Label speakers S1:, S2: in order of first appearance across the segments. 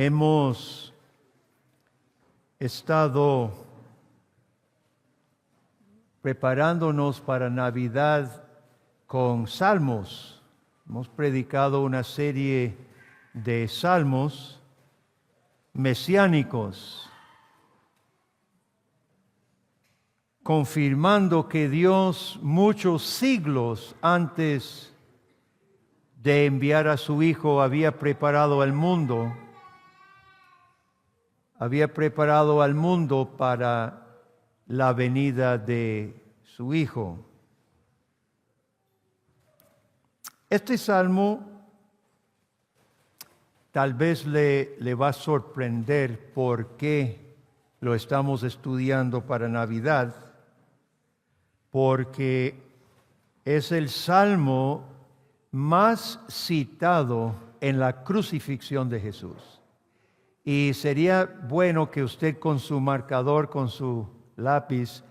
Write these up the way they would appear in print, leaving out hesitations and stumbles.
S1: Hemos estado preparándonos para Navidad con salmos. Hemos predicado una serie de salmos mesiánicos, confirmando que Dios muchos siglos antes de enviar a su Hijo había preparado al mundo para la venida de su Hijo. Este salmo tal vez le va a sorprender por qué lo estamos estudiando para Navidad, porque es el salmo más citado en la crucifixión de Jesús. Y sería bueno que usted con su marcador, con su lápiz,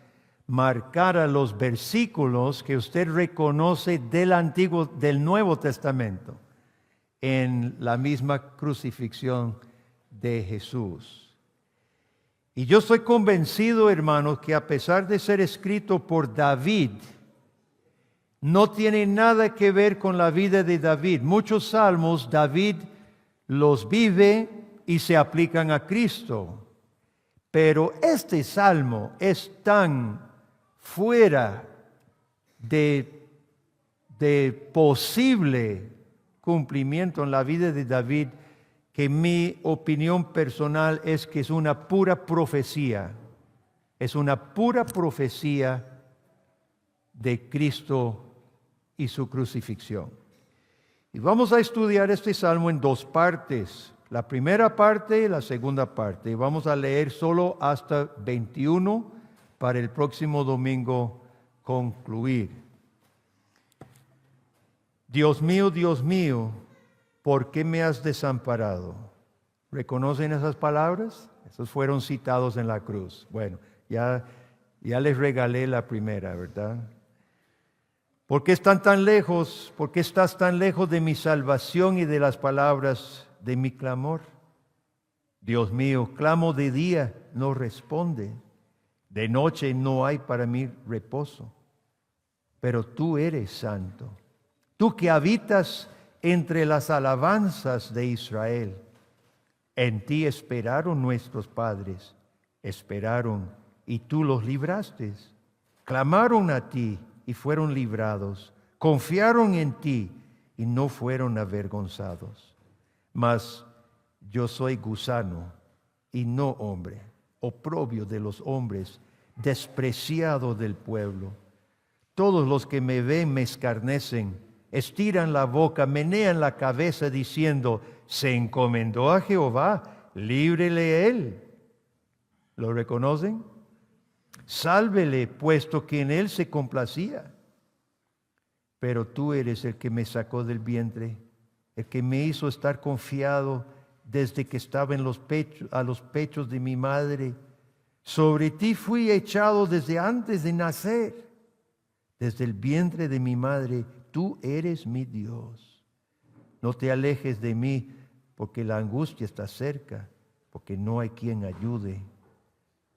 S1: marcara los versículos que usted reconoce del Nuevo Testamento en la misma crucifixión de Jesús. Y yo estoy convencido, hermanos, que a pesar de ser escrito por David, no tiene nada que ver con la vida de David. Muchos salmos David los vive y se aplican a Cristo. Pero este salmo es tan fuera de posible cumplimiento en la vida de David que mi opinión personal es que es una pura profecía. Es una pura profecía de Cristo y su crucifixión. Y vamos a estudiar este salmo en dos partes. La primera parte y la segunda parte. Vamos a leer solo hasta 21 para el próximo domingo concluir. Dios mío, ¿por qué me has desamparado? ¿Reconocen esas palabras? Esos fueron citados en la cruz. Bueno, ya les regalé la primera, ¿verdad? ¿Por qué están tan lejos? ¿Por qué estás tan lejos de mi salvación y de las palabras de mi clamor? Dios mío, clamo de día, no responde. De noche no hay para mí reposo. Pero tú eres santo. Tú que habitas entre las alabanzas de Israel. En ti esperaron nuestros padres. Esperaron y tú los libraste. Clamaron a ti y fueron librados. Confiaron en ti y no fueron avergonzados. Mas yo soy gusano y no hombre, oprobio de los hombres, despreciado del pueblo. Todos los que me ven me escarnecen, estiran la boca, menean la cabeza diciendo, se encomendó a Jehová, líbrele él. ¿Lo reconocen? Sálvele, puesto que en él se complacía. Pero tú eres el que me sacó del vientre, el que me hizo estar confiado desde que estaba a los pechos de mi madre. Sobre ti fui echado desde antes de nacer. Desde el vientre de mi madre, tú eres mi Dios. No te alejes de mí, porque la angustia está cerca, porque no hay quien ayude.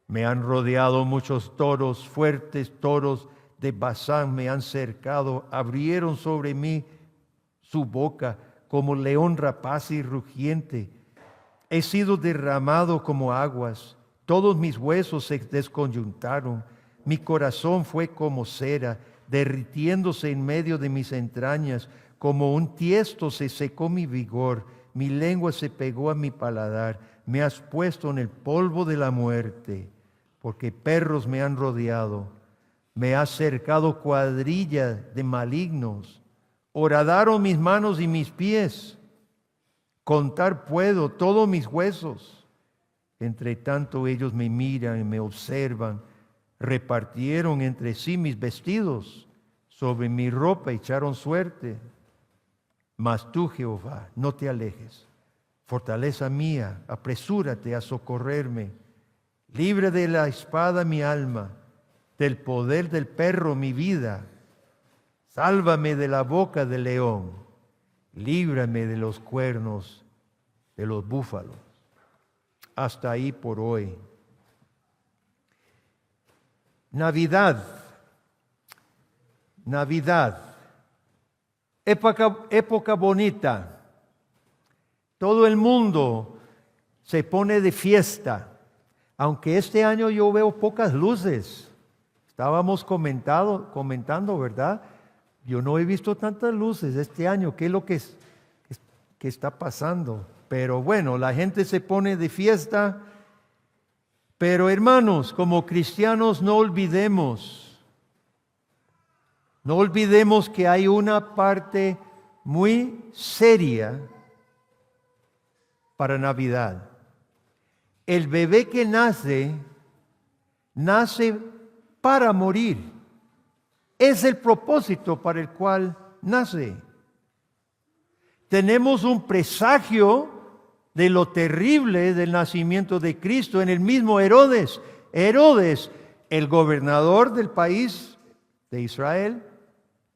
S1: Me han rodeado muchos toros, fuertes toros de Basán me han cercado, abrieron sobre mí su boca como león rapaz y rugiente. He sido derramado como aguas, todos mis huesos se desconyuntaron, mi corazón fue como cera, derritiéndose en medio de mis entrañas, como un tiesto se secó mi vigor, mi lengua se pegó a mi paladar, me has puesto en el polvo de la muerte. Porque perros me han rodeado, me ha cercado cuadrilla de malignos, horadaron mis manos y mis pies, contar puedo todos mis huesos. Entre tanto ellos me miran y me observan, repartieron entre sí mis vestidos, sobre mi ropa echaron suerte. Mas tú, Jehová, no te alejes, fortaleza mía, apresúrate a socorrerme. Libre de la espada mi alma, del poder del perro mi vida. Sálvame de la boca del león, líbrame de los cuernos de los búfalos. hasta ahí por hoy. Navidad. Época bonita. Todo el mundo se pone de fiesta. Aunque este año yo veo pocas luces. Estábamos comentando, ¿verdad? Yo no he visto tantas luces este año. ¿Qué es lo que está pasando? Pero bueno, la gente se pone de fiesta. Pero hermanos, como cristianos no olvidemos que hay una parte muy seria para Navidad. El bebé que nace para morir. Es el propósito para el cual nace. Tenemos un presagio de lo terrible del nacimiento de Cristo en el mismo Herodes. Herodes, el gobernador del país de Israel,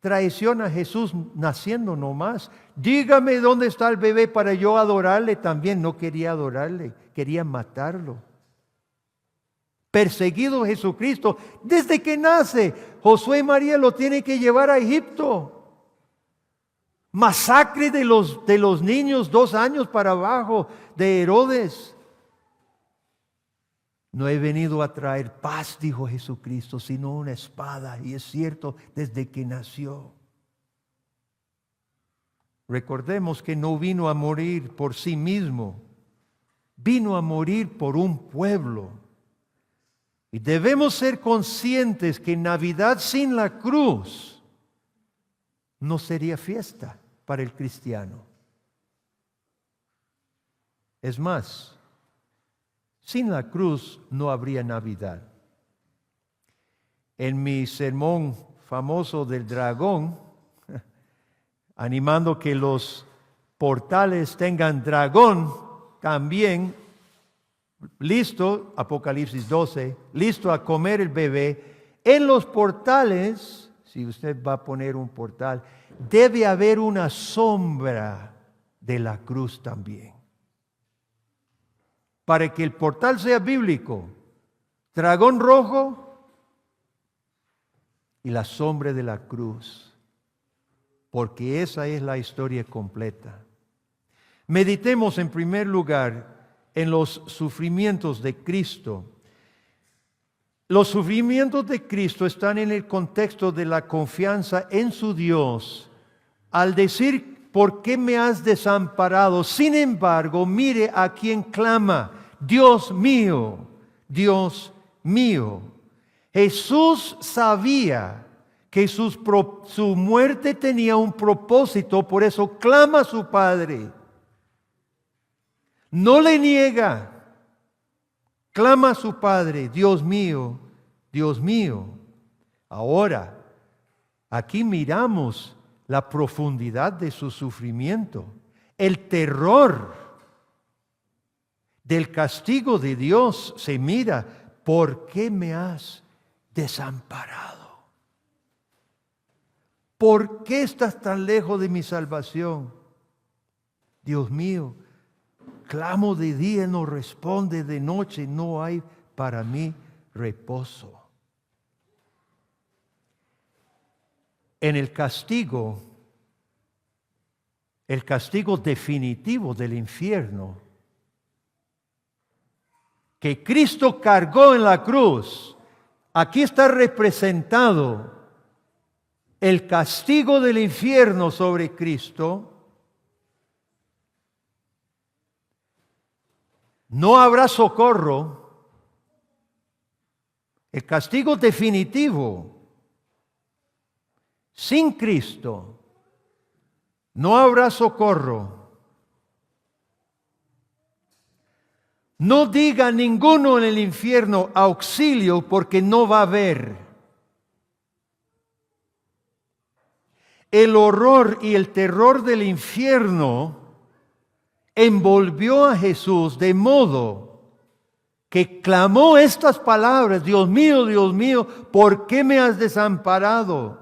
S1: traiciona a Jesús naciendo nomás. Dígame dónde está el bebé para yo adorarle. También no quería adorarle, quería matarlo. Perseguido Jesucristo desde que nace. Josué y María lo tienen que llevar a Egipto. Masacre de los niños 2 años para abajo de Herodes. No he venido a traer paz, dijo Jesucristo, sino una espada. Y es cierto, desde que nació. Recordemos que no vino a morir por sí mismo. Vino a morir por un pueblo. Y debemos ser conscientes que Navidad sin la cruz no sería fiesta para el cristiano. Es más, sin la cruz no habría Navidad. En mi sermón famoso del dragón, animando que los portales tengan dragón también, listo, Apocalipsis 12, listo a comer el bebé. En los portales, si usted va a poner un portal, debe haber una sombra de la cruz también. Para que el portal sea bíblico, dragón rojo y la sombra de la cruz. Porque esa es la historia completa. Meditemos en primer lugar en los sufrimientos de Cristo. Los sufrimientos de Cristo están en el contexto de la confianza en su Dios. Al decir, ¿por qué me has desamparado? Sin embargo, mire a quien clama, Dios mío, Dios mío. Jesús sabía que su muerte tenía un propósito, por eso clama a su Padre. No le niega, clama a su Padre, Dios mío, Dios mío. Ahora, aquí miramos la profundidad de su sufrimiento, el terror del castigo de Dios se mira. ¿Por qué me has desamparado? ¿Por qué estás tan lejos de mi salvación? Dios mío, clamo de día, no responde, de noche no hay para mí reposo. En el castigo definitivo del infierno, que Cristo cargó en la cruz, aquí está representado el castigo del infierno sobre Cristo. No habrá socorro. El castigo definitivo. Sin Cristo no habrá socorro. No diga ninguno en el infierno auxilio, porque no va a haber. El horror y el terror del infierno envolvió a Jesús de modo que clamó estas palabras: Dios mío, ¿por qué me has desamparado?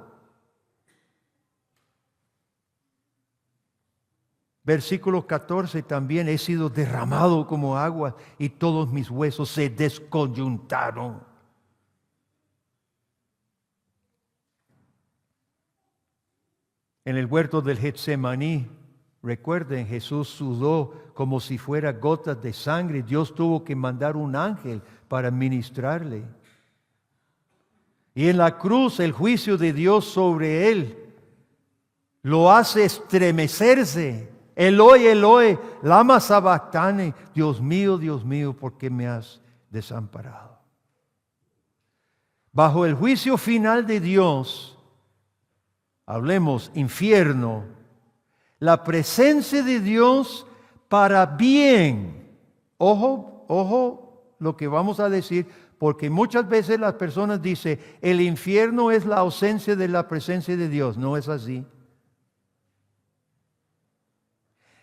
S1: Versículo 14 también, he sido derramado como agua y todos mis huesos se descoyuntaron. En el huerto del Getsemaní, recuerden, Jesús sudó como si fuera gotas de sangre. Dios tuvo que mandar un ángel para ministrarle. Y en la cruz el juicio de Dios sobre él lo hace estremecerse. Eloi, Eloi, lama sabactane. Dios mío, ¿por qué me has desamparado? Bajo el juicio final de Dios, hablemos infierno, la presencia de Dios para bien. Ojo lo que vamos a decir, porque muchas veces las personas dicen, el infierno es la ausencia de la presencia de Dios. No es así.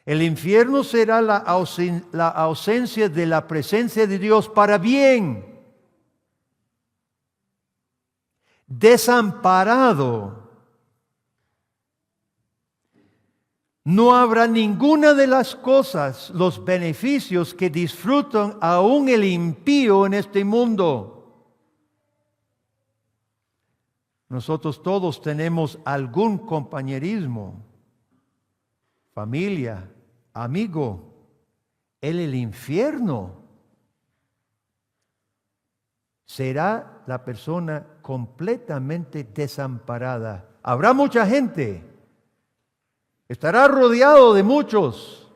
S1: El infierno será la ausencia de la presencia de Dios para bien. Desamparado. No habrá ninguna de las cosas, los beneficios que disfrutan aún el impío en este mundo. Nosotros todos tenemos algún compañerismo, familia, amigo. En el infierno será la persona completamente desamparada. Habrá mucha gente. Estará rodeado de muchos,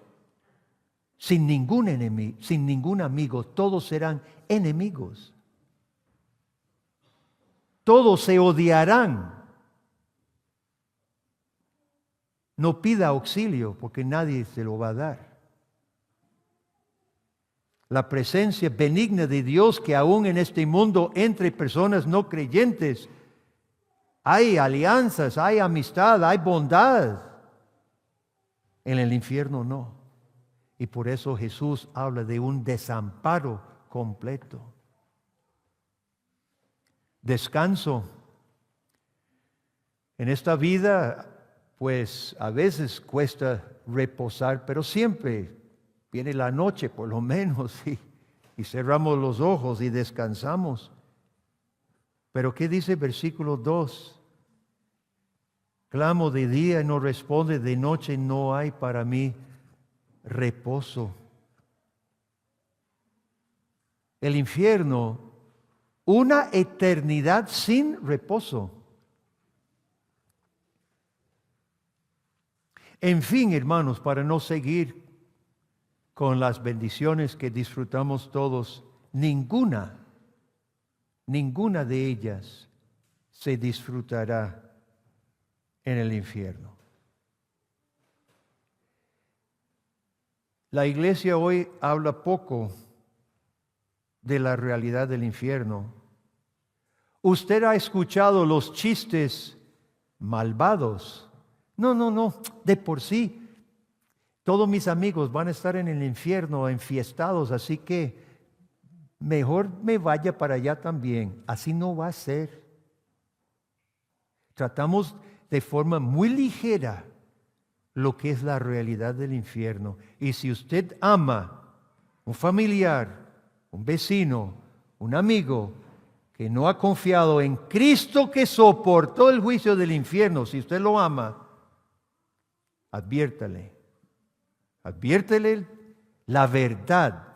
S1: sin ningún enemigo, sin ningún amigo. Todos serán enemigos. Todos se odiarán. No pida auxilio porque nadie se lo va a dar. La presencia benigna de Dios que aún en este mundo entre personas no creyentes hay alianzas, hay amistad, hay bondad. En el infierno no. Y por eso Jesús habla de un desamparo completo. Descanso. En esta vida, pues a veces cuesta reposar, pero siempre viene la noche por lo menos y cerramos los ojos y descansamos. Pero ¿qué dice versículo 2? Clamo de día y no responde, de noche no hay para mí reposo. El infierno, una eternidad sin reposo. En fin, hermanos, para no seguir con las bendiciones que disfrutamos todos, ninguna de ellas se disfrutará en el infierno. La iglesia hoy habla poco de la realidad del infierno. Usted ha escuchado los chistes malvados. No, de por sí. Todos mis amigos van a estar en el infierno enfiestados, así que mejor me vaya para allá también. Así no va a ser. Tratamos de forma muy ligera lo que es la realidad del infierno. Y si usted ama un familiar, un vecino, un amigo que no ha confiado en Cristo que soportó el juicio del infierno, si usted lo ama, adviértale la verdad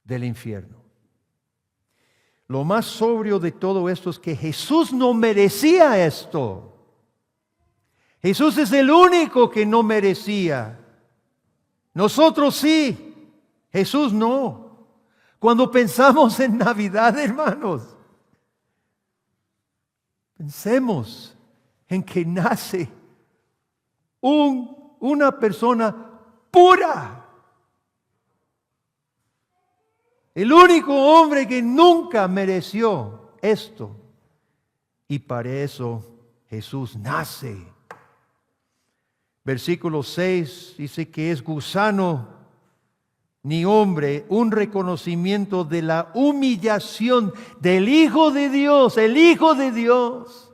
S1: del infierno. Lo más sobrio de todo esto es que Jesús no merecía esto. Jesús es el único que no merecía. Nosotros sí, Jesús no. Cuando pensamos en Navidad, hermanos, pensemos en que nace una persona pura. El único hombre que nunca mereció esto. Y para eso Jesús nace. Versículo 6 dice que es gusano ni hombre, un reconocimiento de la humillación del Hijo de Dios, el Hijo de Dios.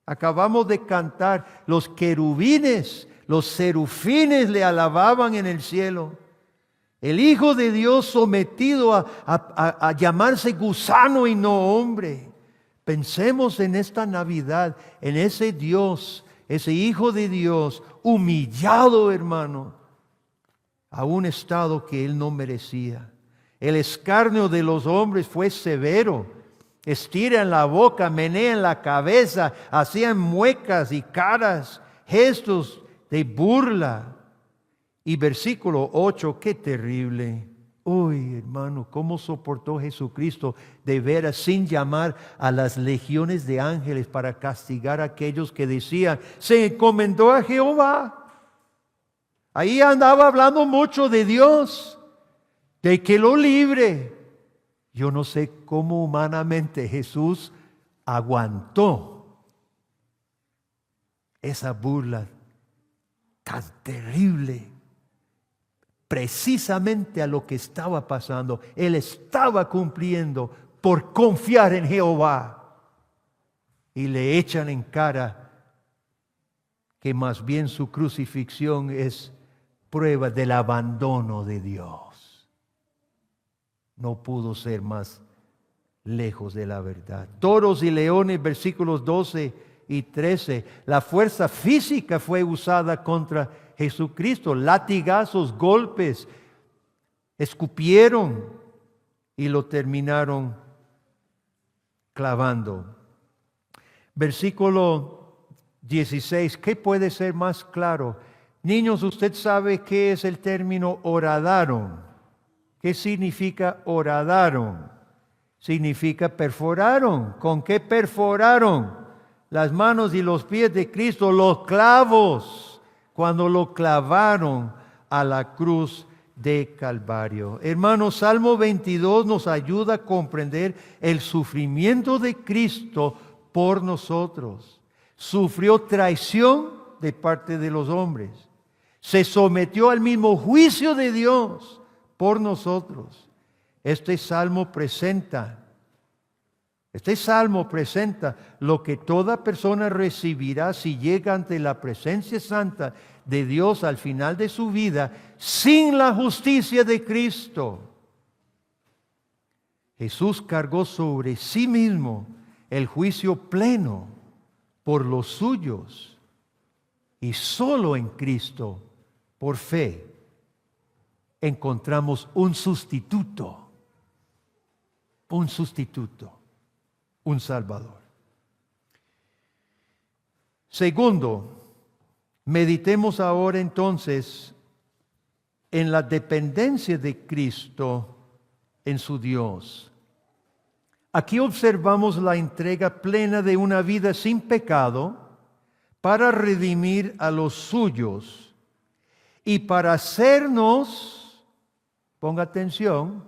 S1: Acabamos de cantar los querubines, Los serufines le alababan en el cielo. El Hijo de Dios sometido a llamarse gusano y no hombre. Pensemos en esta Navidad, en ese Dios, ese Hijo de Dios, humillado, hermano, a un estado que Él no merecía. El escarnio de los hombres fue severo. Estiran la boca, menean la cabeza, hacían muecas y caras, gestos de burla. Y versículo 8, qué terrible. Uy, hermano, ¿cómo soportó Jesucristo de veras sin llamar a las legiones de ángeles para castigar a aquellos que decían, se encomendó a Jehová? Ahí andaba hablando mucho de Dios, de que lo libre. Yo no sé cómo humanamente Jesús aguantó esa burla tan terrible. Precisamente a lo que estaba pasando, Él estaba cumpliendo por confiar en Jehová. Y le echan en cara que más bien su crucifixión es prueba del abandono de Dios. No pudo ser más lejos de la verdad. Toros y leones, versículos 12 y 13. La fuerza física fue usada contra Jesucristo. Latigazos, golpes, escupieron y lo terminaron clavando. Versículo 16. ¿Qué puede ser más claro? Niños, usted sabe qué es el término horadaron. ¿Qué significa horadaron? Significa perforaron. ¿Con qué perforaron? Las manos y los pies de Cristo, los clavos, cuando lo clavaron a la cruz de Calvario. Hermanos, Salmo 22 nos ayuda a comprender el sufrimiento de Cristo por nosotros. Sufrió traición de parte de los hombres. Se sometió al mismo juicio de Dios por nosotros. Este salmo presenta lo que toda persona recibirá si llega ante la presencia santa de Dios al final de su vida sin la justicia de Cristo. Jesús cargó sobre sí mismo el juicio pleno por los suyos y solo en Cristo, por fe, encontramos un sustituto, un Salvador. Segundo, meditemos ahora entonces en la dependencia de Cristo en su Dios. Aquí observamos la entrega plena de una vida sin pecado para redimir a los suyos y para hacernos, ponga atención,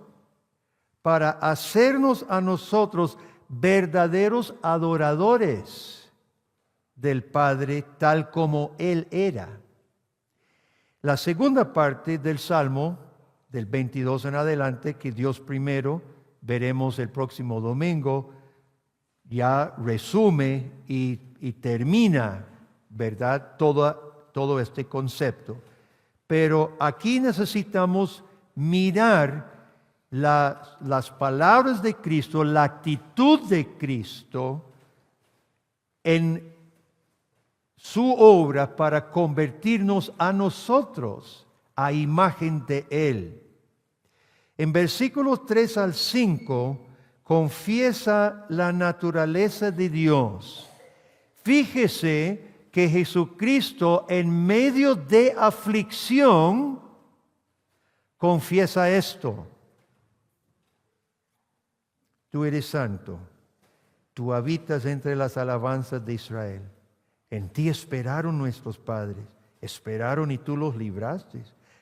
S1: para hacernos a nosotros verdaderos adoradores del Padre tal como Él era. La segunda parte del Salmo, del 22 en adelante, que Dios primero, veremos el próximo domingo, ya resume y termina, ¿verdad? Todo este concepto. Pero aquí necesitamos mirar las palabras de Cristo, la actitud de Cristo en su obra para convertirnos a nosotros a imagen de Él. En versículos 3 al 5 confiesa la naturaleza de Dios. Fíjese que Jesucristo en medio de aflicción confiesa esto: tú eres santo, tú habitas entre las alabanzas de Israel. En ti esperaron nuestros padres, esperaron y tú los libraste.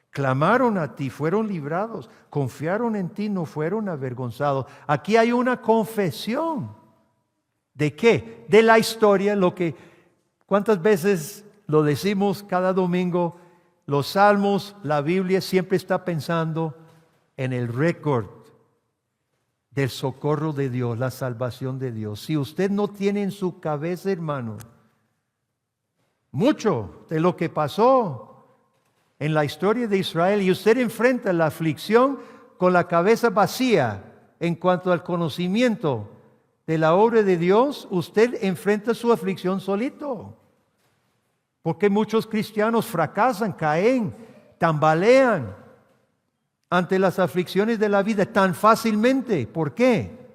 S1: Clamaron a ti, fueron librados, confiaron en ti, no fueron avergonzados. Aquí hay una confesión. ¿De qué? De la historia, ¿cuántas veces lo decimos cada domingo? Los salmos, la Biblia siempre está pensando en el récord del socorro de Dios, la salvación de Dios. Si usted no tiene en su cabeza, hermano, mucho de lo que pasó en la historia de Israel, y usted enfrenta la aflicción con la cabeza vacía en cuanto al conocimiento de la obra de Dios, usted enfrenta su aflicción solito. Porque muchos cristianos fracasan, caen, tambalean ante las aflicciones de la vida tan fácilmente. ¿Por qué?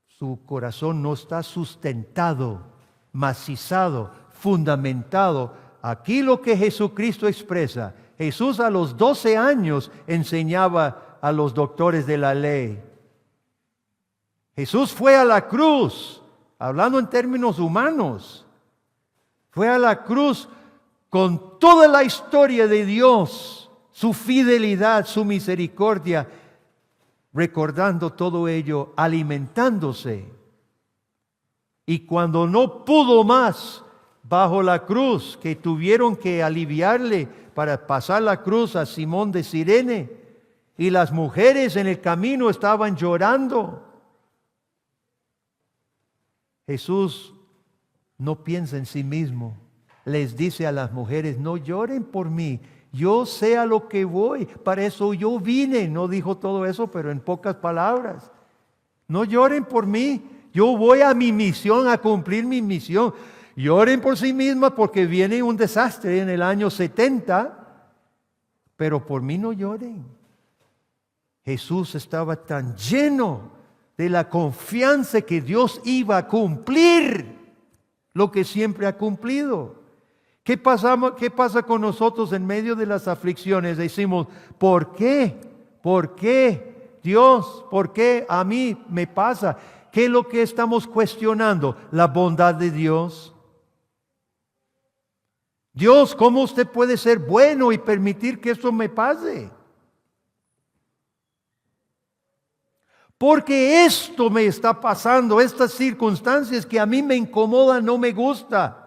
S1: Su corazón no está sustentado, macizado, fundamentado. Aquí lo que Jesucristo expresa. Jesús a los 12 años enseñaba a los doctores de la ley. Jesús fue a la cruz, hablando en términos humanos, fue a la cruz con toda la historia de Dios, su fidelidad, su misericordia, recordando todo ello, alimentándose. Y cuando no pudo más bajo la cruz, que tuvieron que aliviarle para pasar la cruz a Simón de Cirene, y las mujeres en el camino estaban llorando, Jesús no piensa en sí mismo. Les dice a las mujeres, no lloren por mí. Yo sé a lo que voy. Para eso yo vine. No dijo todo eso, pero en pocas palabras. No lloren por mí. Yo voy a mi misión, a cumplir mi misión. Lloren por sí mismas porque viene un desastre en el año 70. Pero por mí no lloren. Jesús estaba tan lleno de la confianza que Dios iba a cumplir lo que siempre ha cumplido. ¿Qué pasa con nosotros en medio de las aflicciones? Decimos, ¿por qué? ¿Por qué? Dios, ¿por qué a mí me pasa? ¿Qué es lo que estamos cuestionando? La bondad de Dios. Dios, ¿cómo usted puede ser bueno y permitir que esto me pase? Porque esto me está pasando, estas circunstancias que a mí me incomodan, no me gusta.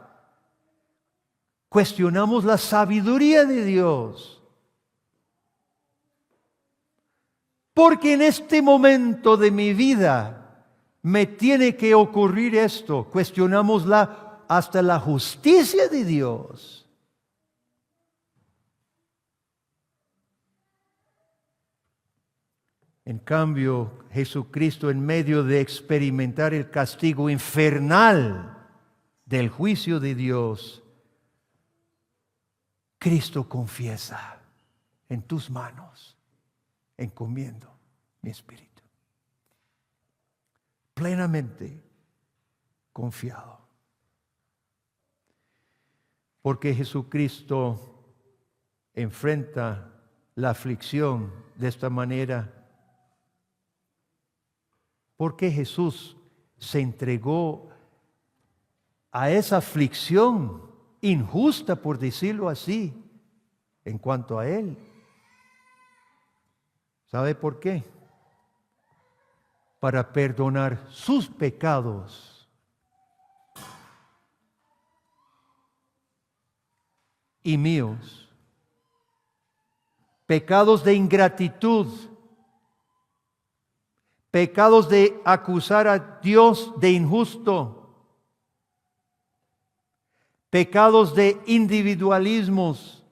S1: Cuestionamos la sabiduría de Dios. Porque en este momento de mi vida me tiene que ocurrir esto. Cuestionamos hasta la justicia de Dios. En cambio, Jesucristo, en medio de experimentar el castigo infernal del juicio de Dios, Cristo confiesa, en tus manos encomiendo mi espíritu. Plenamente confiado. Porque Jesucristo enfrenta la aflicción de esta manera. Porque Jesús se entregó a esa aflicción injusta, por decirlo así, en cuanto a Él. ¿Sabe por qué? Para perdonar sus pecados y míos. Pecados de ingratitud. Pecados de acusar a Dios de injusto. Pecados de individualismos,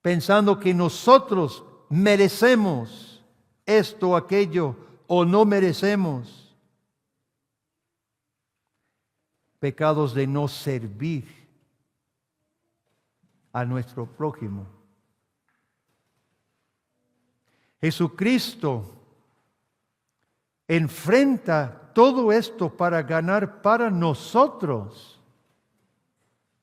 S1: pensando que nosotros merecemos esto, aquello, o no merecemos. Pecados de no servir a nuestro prójimo. Jesucristo enfrenta todo esto para ganar para nosotros,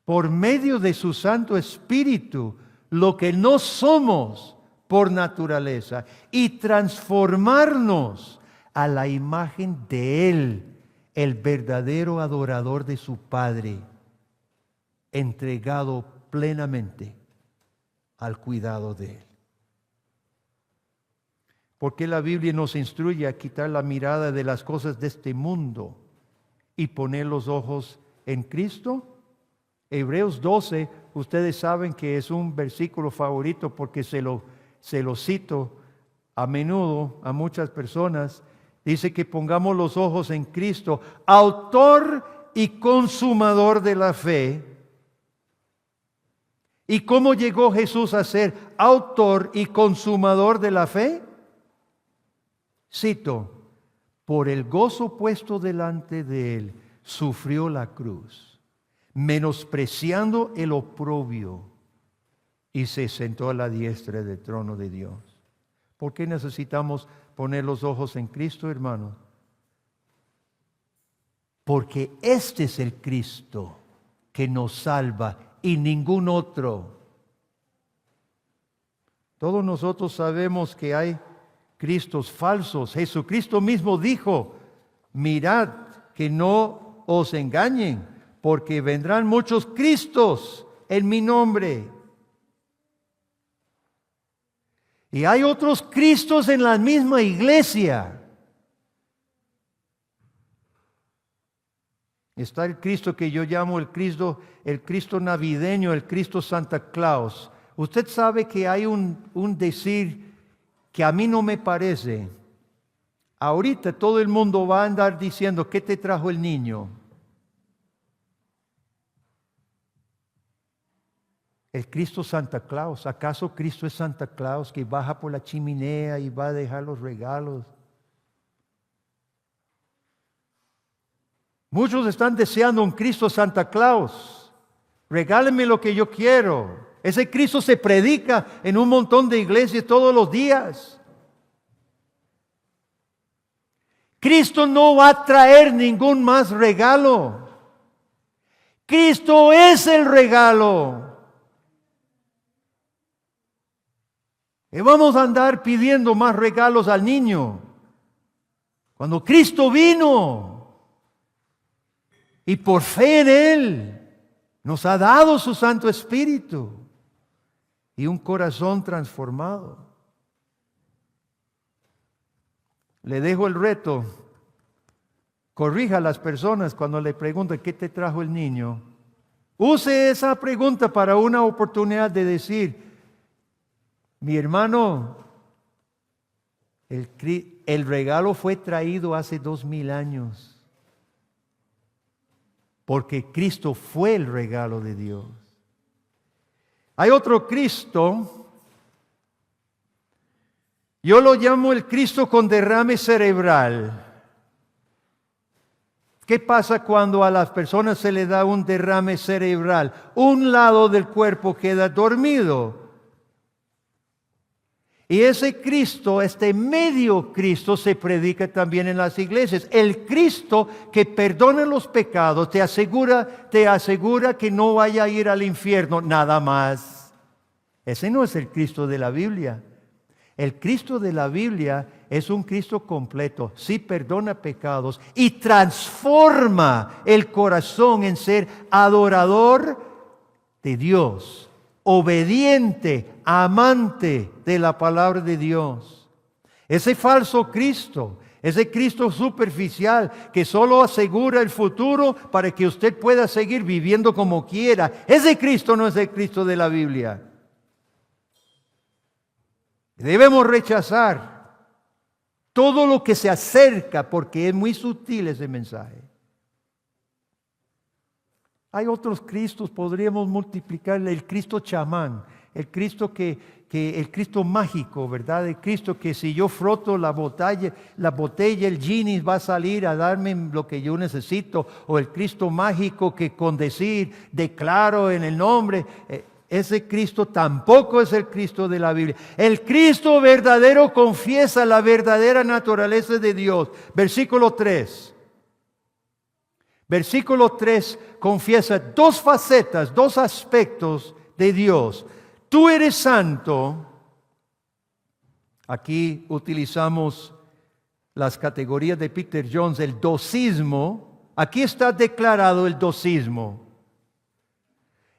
S1: por medio de su Santo Espíritu, lo que no somos por naturaleza, y transformarnos a la imagen de Él, el verdadero adorador de su Padre, entregado plenamente al cuidado de Él. Porque la Biblia nos instruye a quitar la mirada de las cosas de este mundo y poner los ojos en Cristo. Hebreos 12, ustedes saben que es un versículo favorito porque se lo cito a menudo a muchas personas. Dice que pongamos los ojos en Cristo, autor y consumador de la fe. ¿Y cómo llegó Jesús a ser autor y consumador de la fe? Cito, por el gozo puesto delante de él, sufrió la cruz, menospreciando el oprobio, y se sentó a la diestra del trono de Dios. ¿Por qué necesitamos poner los ojos en Cristo, hermano? Porque este es el Cristo que nos salva y ningún otro. Todos nosotros sabemos que hay cristos falsos. Jesucristo mismo dijo, mirad que no os engañen, porque vendrán muchos cristos en mi nombre. Y hay otros cristos en la misma iglesia. Está el Cristo que yo llamo el Cristo navideño, el Cristo Santa Claus. Usted sabe que hay un decir que a mí no me parece. Ahorita todo el mundo va a andar diciendo, ¿qué te trajo el niño? El Cristo Santa Claus. ¿Acaso Cristo es Santa Claus que baja por la chimenea y va a dejar los regalos? Muchos están deseando un Cristo Santa Claus. Regálenme lo que yo quiero. Ese Cristo se predica en un montón de iglesias todos los días. Cristo no va a traer ningún más regalo. Cristo es el regalo. Y vamos a andar pidiendo más regalos al niño. Cuando Cristo vino y por fe en Él nos ha dado su Santo Espíritu y un corazón transformado. Le dejo el reto. Corrija a las personas cuando le pregunten ¿qué te trajo el niño? Use esa pregunta para una oportunidad de decir, mi hermano, el regalo fue traído hace 2000 años. Porque Cristo fue el regalo de Dios. Hay otro Cristo, yo lo llamo el Cristo con derrame cerebral. ¿Qué pasa cuando a las personas se le da un derrame cerebral? Un lado del cuerpo queda dormido. Y ese Cristo, este medio Cristo, se predica también en las iglesias. El Cristo que perdona los pecados te asegura que no vaya a ir al infierno, nada más. Ese no es el Cristo de la Biblia. El Cristo de la Biblia es un Cristo completo. Sí perdona pecados y transforma el corazón en ser adorador de Dios, obediente, amante de la palabra de Dios. Ese falso Cristo, ese Cristo superficial que solo asegura el futuro para que usted pueda seguir viviendo como quiera, ese Cristo no es el Cristo de la Biblia. Debemos rechazar todo lo que se acerca porque es muy sutil ese mensaje. Hay otros Cristos, podríamos multiplicarle el Cristo chamán, el Cristo el Cristo mágico, ¿verdad? El Cristo que si yo froto la botella, el genie va a salir a darme lo que yo necesito, o el Cristo mágico que con decir declaro en el nombre. Ese Cristo tampoco es el Cristo de la Biblia. El Cristo verdadero confiesa la verdadera naturaleza de Dios. Versículo 3. Versículo 3 confiesa dos facetas, dos aspectos de Dios. Tú eres santo. Aquí utilizamos las categorías de Peter Jones, el docismo. Aquí está declarado el docismo.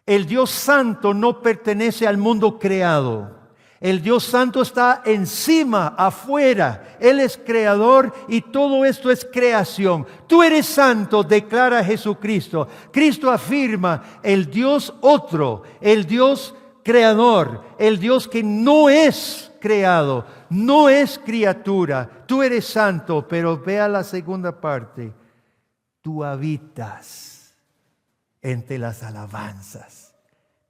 S1: El Dios santo no pertenece al mundo creado. El Dios santo está encima, afuera. Él es creador y todo esto es creación. Tú eres santo, declara Jesucristo. Cristo afirma el Dios otro, el Dios creador, el Dios que no es creado, no es criatura. Tú eres santo, pero vea la segunda parte. tú habitas entre las alabanzas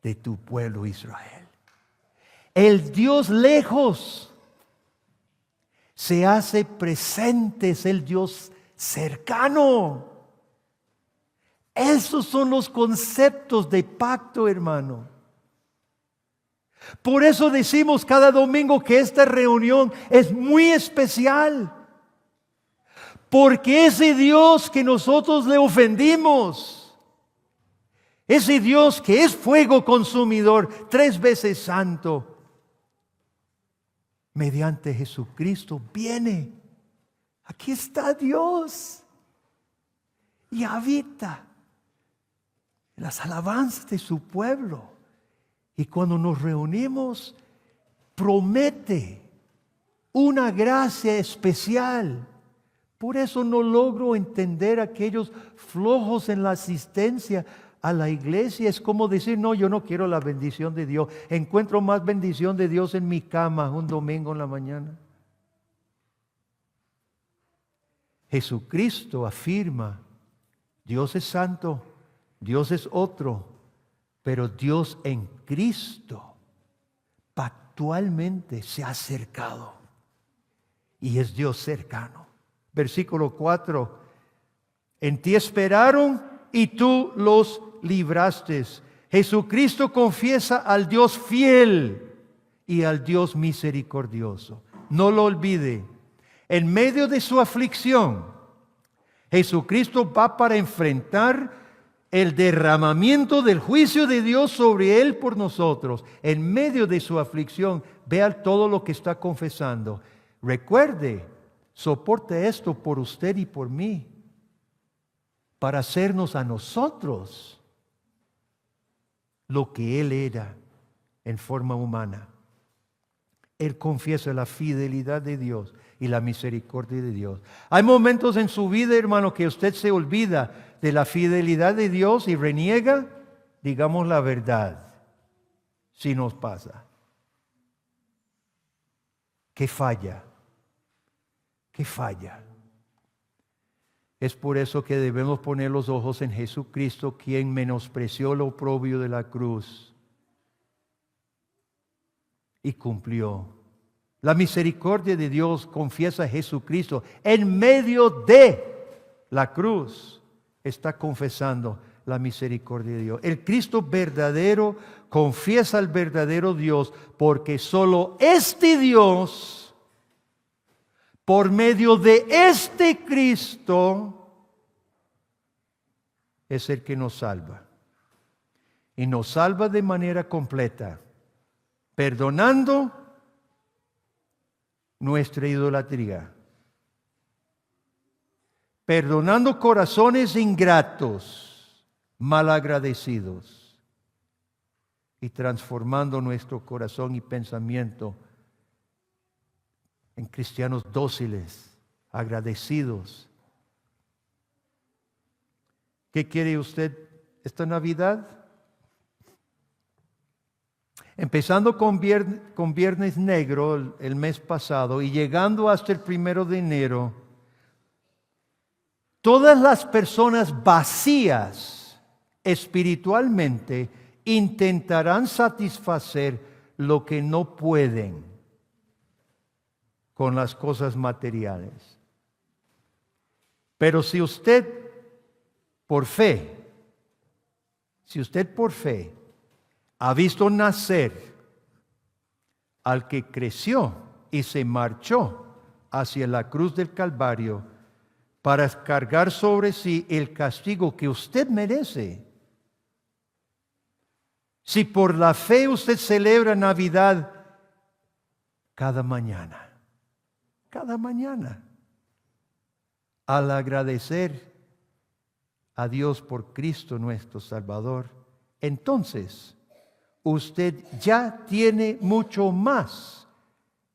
S1: de tu pueblo Israel. El Dios lejos se hace presente, es el Dios cercano. Esos son los conceptos de pacto, hermano. Por eso decimos cada domingo que esta reunión es muy especial. Porque ese Dios que nosotros le ofendimos, ese Dios que es fuego consumidor, 3 veces santo, mediante Jesucristo viene. Aquí está Dios y habita en las alabanzas de su pueblo. Y cuando nos reunimos, promete una gracia especial. Por eso no logro entender a aquellos flojos en la asistencia a la iglesia. Es como decir, no, yo no quiero la bendición de Dios. Encuentro más bendición de Dios en mi cama un domingo en la mañana. Jesucristo afirma, Dios es santo, Dios es otro, pero Dios en Cristo pactualmente se ha acercado y es Dios cercano. Versículo 4, en ti esperaron y tú los libraste. Jesucristo confiesa al Dios fiel y al Dios misericordioso. No lo olvide, en medio de su aflicción, Jesucristo va para enfrentar el derramamiento del juicio de Dios sobre Él por nosotros. En medio de su aflicción, vea todo lo que está confesando. Recuerde, soporte esto por usted y por mí, para hacernos a nosotros lo que Él era en forma humana. Él confiesa la fidelidad de Dios y la misericordia de Dios. Hay momentos en su vida, hermano, que usted se olvida de la fidelidad de Dios y reniega, digamos la verdad, si nos pasa. ¿Qué falla? ¿Qué falla? Es por eso que debemos poner los ojos en Jesucristo, quien menospreció lo oprobio de la cruz y cumplió. La misericordia de Dios confiesa a Jesucristo en medio de la cruz. Está confesando la misericordia de Dios. El Cristo verdadero confiesa al verdadero Dios, porque solo este Dios, por medio de este Cristo, es el que nos salva. Y nos salva de manera completa, perdonando nuestra idolatría, perdonando corazones ingratos, malagradecidos, y transformando nuestro corazón y pensamiento en cristianos dóciles, agradecidos. ¿Qué quiere usted esta Navidad? Empezando con Viernes Negro el mes pasado y llegando hasta el 1 de enero, todas las personas vacías espiritualmente intentarán satisfacer lo que no pueden con las cosas materiales. Pero si usted por fe ha visto nacer al que creció y se marchó hacia la cruz del Calvario para cargar sobre sí el castigo que usted merece. Si por la fe usted celebra Navidad cada mañana, al agradecer a Dios por Cristo nuestro Salvador, entonces usted ya tiene mucho más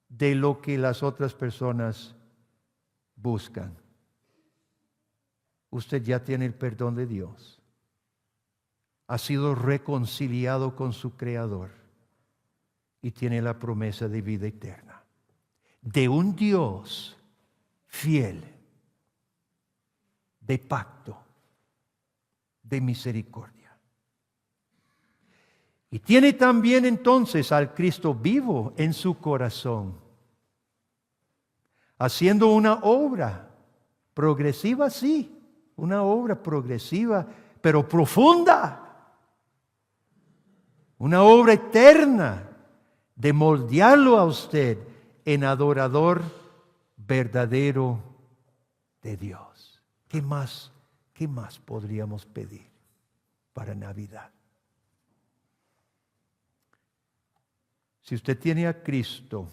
S1: de lo que las otras personas buscan. Usted ya tiene el perdón de Dios. Ha sido reconciliado con su Creador y tiene la promesa de vida eterna. De un Dios fiel, de pacto, de misericordia. Y tiene también entonces al Cristo vivo en su corazón, haciendo una obra progresiva, sí, una obra progresiva, pero profunda. Una obra eterna de moldearlo a usted en adorador verdadero de Dios. ¿Qué más podríamos pedir para Navidad? Si usted tiene a Cristo,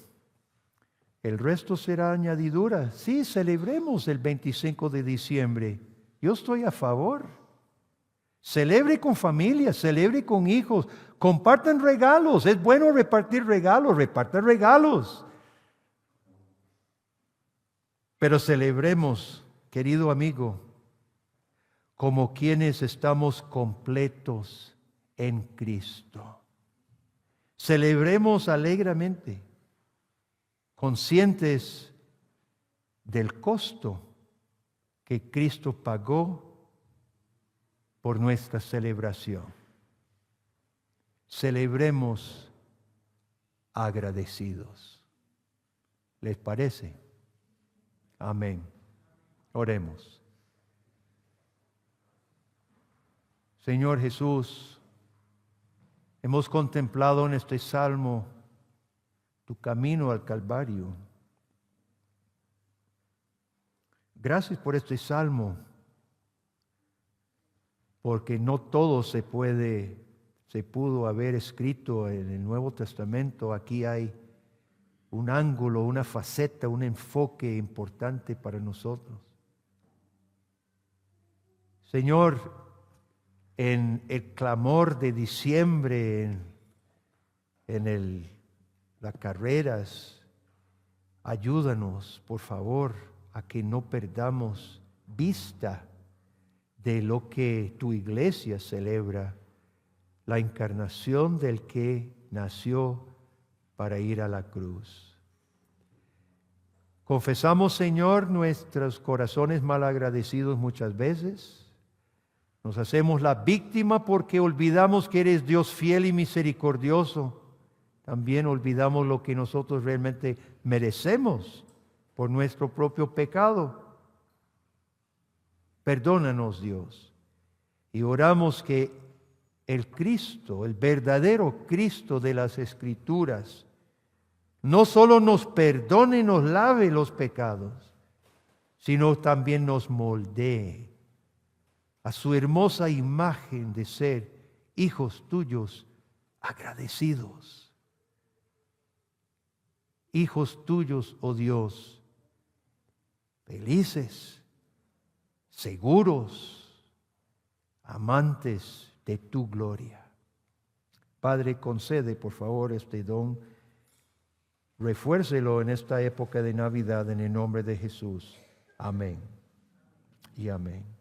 S1: el resto será añadidura. Sí, celebremos el 25 de diciembre. Yo estoy a favor. Celebre con familia, celebre con hijos, compartan regalos. Es bueno repartir regalos, repartan regalos. Pero celebremos, querido amigo, como quienes estamos completos en Cristo. Celebremos alegremente, conscientes del costo que Cristo pagó por nuestra celebración. Celebremos agradecidos. ¿Les parece? Amén. Oremos. Señor Jesús, hemos contemplado en este salmo tu camino al Calvario. Gracias por este salmo, porque no todo se pudo haber escrito en el Nuevo Testamento. Aquí hay un ángulo, una faceta, un enfoque importante para nosotros. Señor, en el clamor de diciembre, en las carreras, ayúdanos, por favor, a que no perdamos vista de lo que tu iglesia celebra, la encarnación del que nació para ir a la cruz. Confesamos, Señor, nuestros corazones malagradecidos muchas veces. Nos hacemos la víctima porque olvidamos que eres Dios fiel y misericordioso. También olvidamos lo que nosotros realmente merecemos por nuestro propio pecado. Perdónanos, Dios. Y oramos que el Cristo, el verdadero Cristo de las Escrituras, no solo nos perdone y nos lave los pecados, sino también nos moldee a su hermosa imagen de ser hijos tuyos agradecidos. Hijos tuyos, oh Dios, felices, seguros, amantes de tu gloria. Padre, concede por favor este don, refuércelo en esta época de Navidad en el nombre de Jesús. Amén y amén.